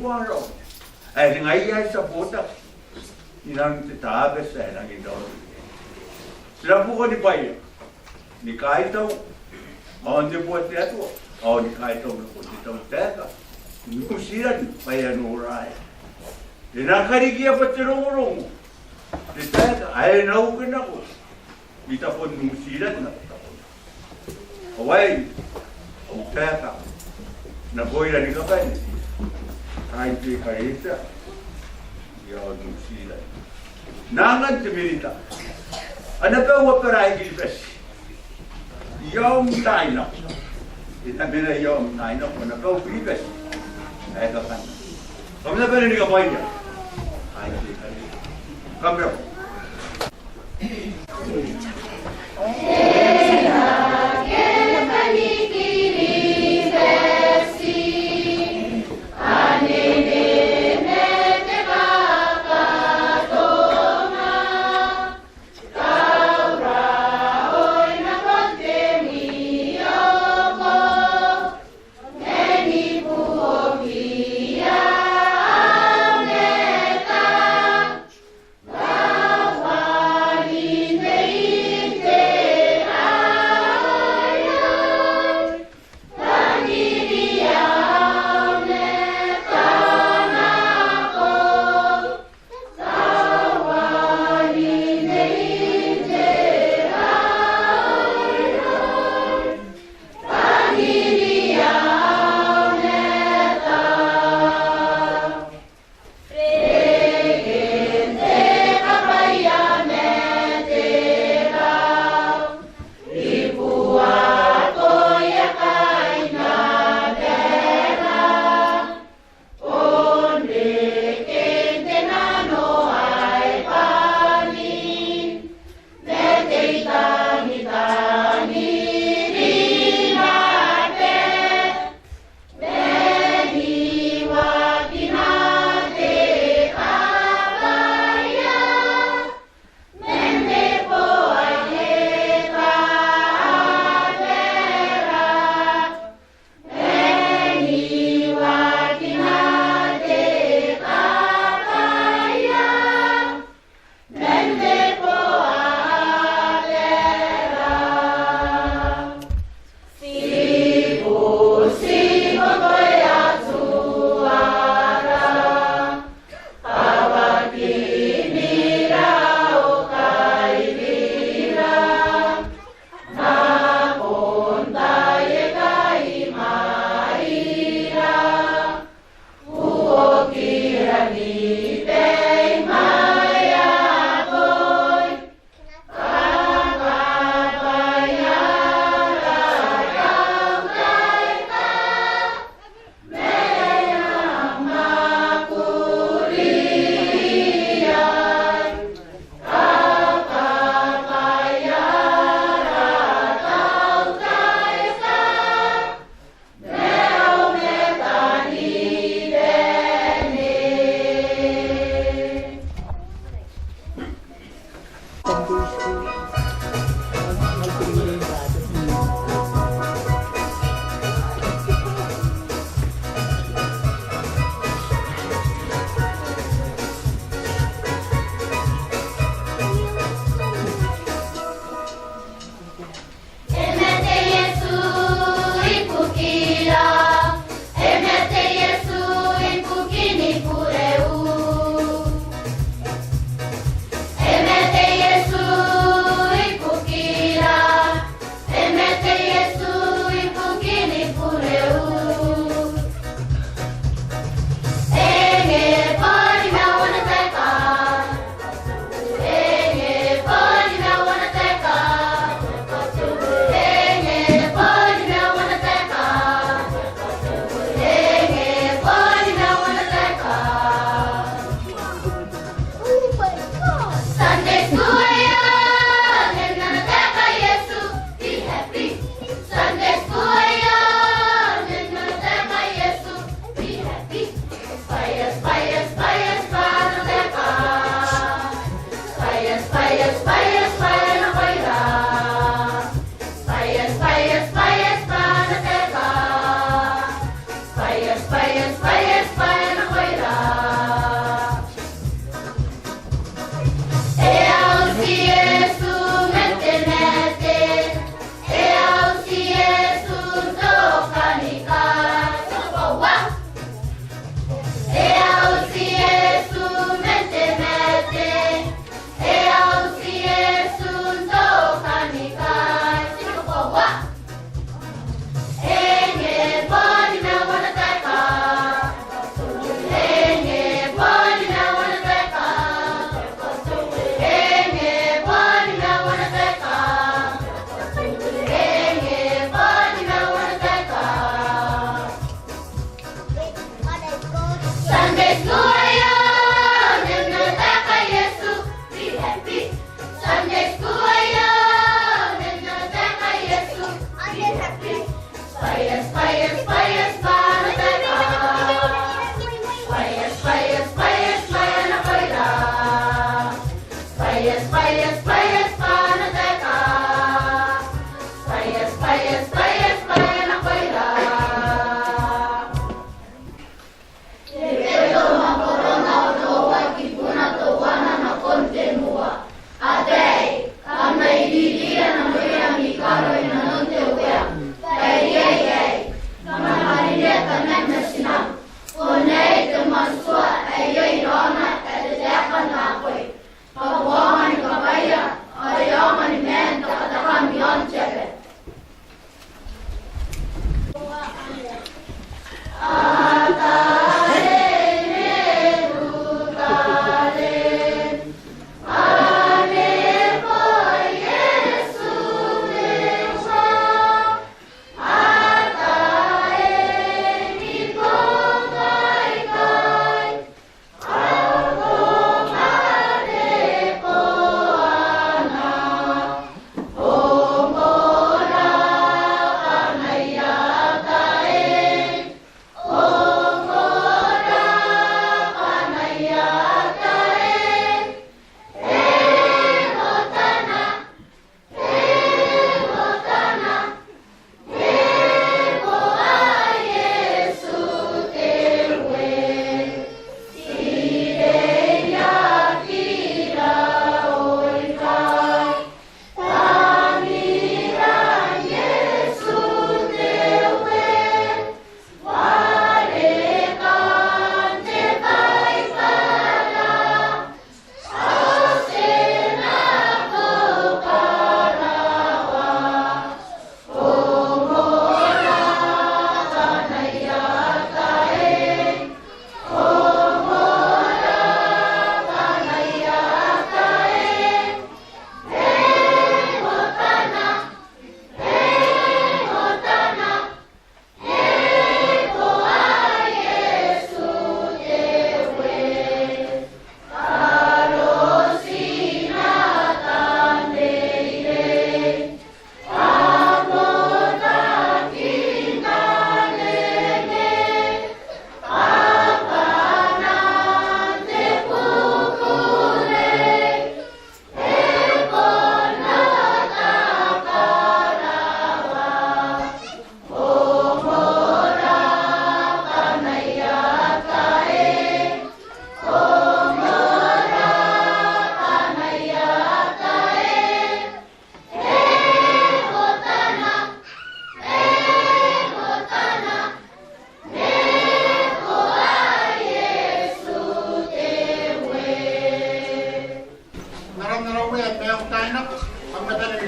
waro. Ai ngai ai sapota. Inang te tabe sa nang ino. Sila po ko ni Bayo. Ni kaitaw. On de buat te ato. O ni kaitaw na po dito teka. Nusiran payanuray. Dinakarigia pa tirong-rong. Teka, ay naukin ako. Kita po nusiran na. Away. O teka. Naboy na ni kapay. Kain ti karita. Yaw nusiran. Nangan timirita. Ano ba waparay gilbes? Yaw tayo na. Itabi na yaw tayo na. Ano ba gilbes? Ay kapan. Kami na ba ni kapay niya? Kain ti karita. Kami ako. Hey!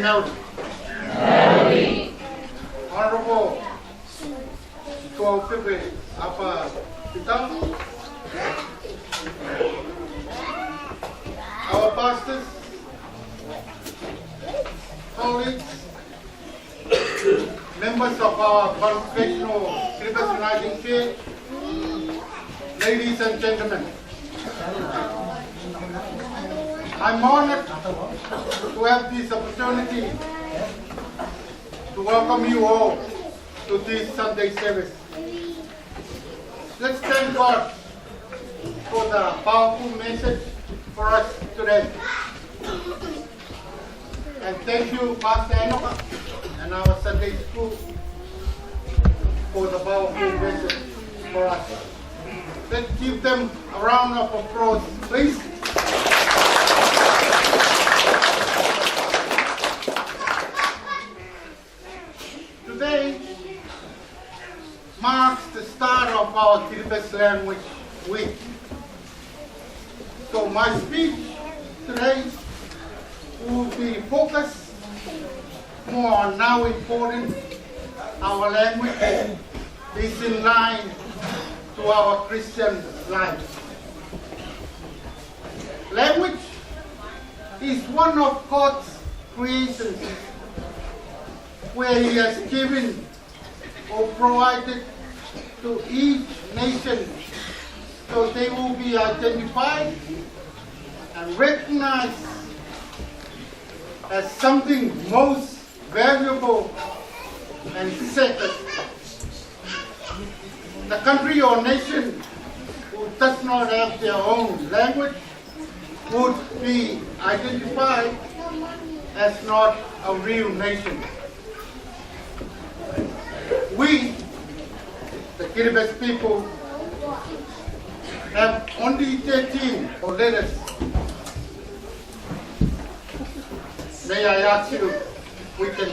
Melody. Honorable Pepe apa kita, our pastors, colleagues, members of our congregational Kiribati Language Church, ladies and gentlemen. I'm honored to have this opportunity to welcome you all to this Sunday service. Let's thank God for the powerful message for us today. And thank you, Pastor Enoka and our Sunday school for the powerful message for us. Let's give them a round of applause, please. Today marks the start of our Kiribati Language Week. So my speech today will be focused more on how important our language is in line to our Christian life. Language is one of God's creations where He has given or provided to each nation so they will be identified and recognized as something most valuable and sacred. The country or nation who does not have their own language would be identified as not a real nation. We, the Kiribati people, have only 13 letters. May I ask you, we can